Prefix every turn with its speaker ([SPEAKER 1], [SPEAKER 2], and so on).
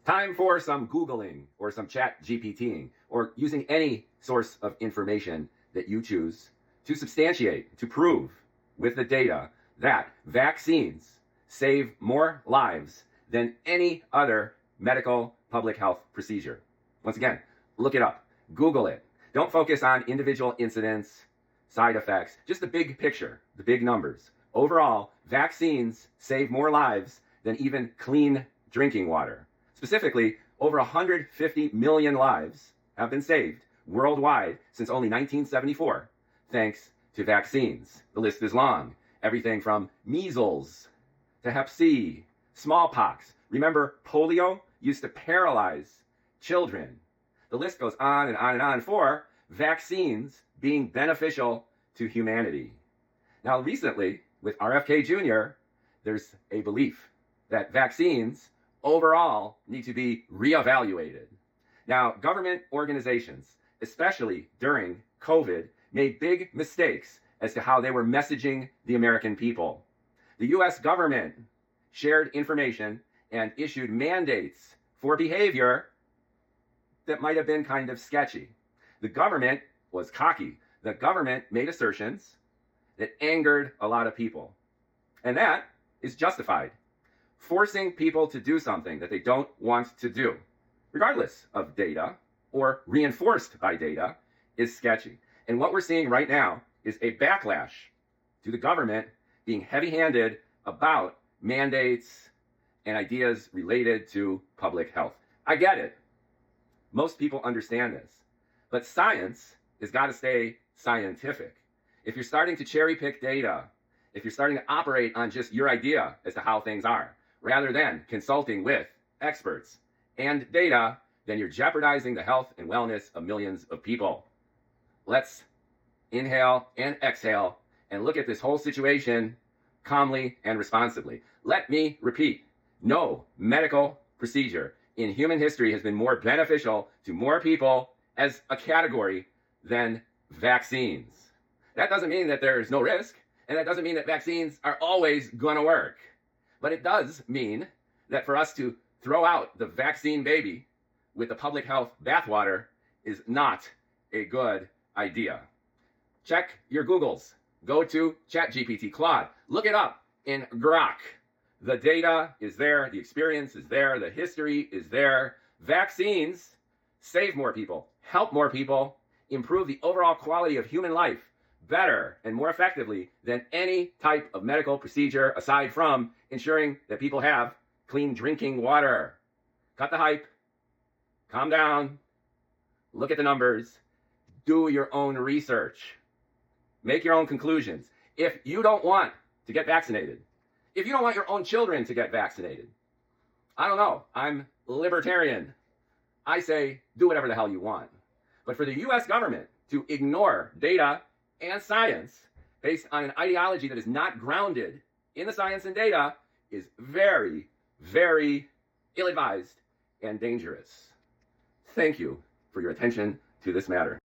[SPEAKER 1] Time for some Googling or some chat GPTing or using any source of information that you choose to substantiate, to prove with the data that vaccines save more lives than any other medical public health procedure. Once again, look it up, Google it. Don't focus on individual incidents, side effects, just the big picture, the big numbers. Overall, vaccines save more lives than even clean drinking water. Specifically, over 150 million lives have been saved worldwide since only 1974, thanks to vaccines. The list is long. Everything from measles to hep C, smallpox. Remember, polio used to paralyze children. The list goes on and on and on for vaccines being beneficial to humanity. Now, recently, with RFK Jr., there's a belief that vaccines overall need to be reevaluated. Now, government organizations, especially during COVID, made big mistakes as to how they were messaging the American people. The US government shared information and issued mandates for behavior that might have been kind of sketchy. The government was cocky. The government made assertions that angered a lot of people. And that is justified. Forcing people to do something that they don't want to do, regardless of data or reinforced by data, is sketchy. And what we're seeing right now is a backlash to the government being heavy-handed about mandates and ideas related to public health. I get it. Most people understand this. But science has got to stay scientific. If you're starting to cherry pick data, if you're starting to operate on just your idea as to how things are, rather than consulting with experts and data, then you're jeopardizing the health and wellness of millions of people. Let's inhale and exhale and look at this whole situation calmly and responsibly. Let me repeat, no medical procedure in human history has been more beneficial to more people as a category than vaccines. That doesn't mean that there's no risk, and that doesn't mean that vaccines are always going to work. But it does mean that for us to throw out the vaccine baby with the public health bathwater is not a good idea. Check your Googles. Go to ChatGPT, Claude. Look it up in Grok. The data is there. The experience is there. The history is there. Vaccines save more people, help more people, improve the overall quality of human life better and more effectively than any type of medical procedure aside from ensuring that people have clean drinking water. Cut the hype. Calm down. Look at the numbers. Do your own research. Make your own conclusions. If you don't want to get vaccinated, if you don't want your own children to get vaccinated, I don't know. I'm libertarian. I say do whatever the hell you want. But for the US government to ignore data and science based on an ideology that is not grounded in the science and data is very, very ill-advised and dangerous. Thank you for your attention to this matter.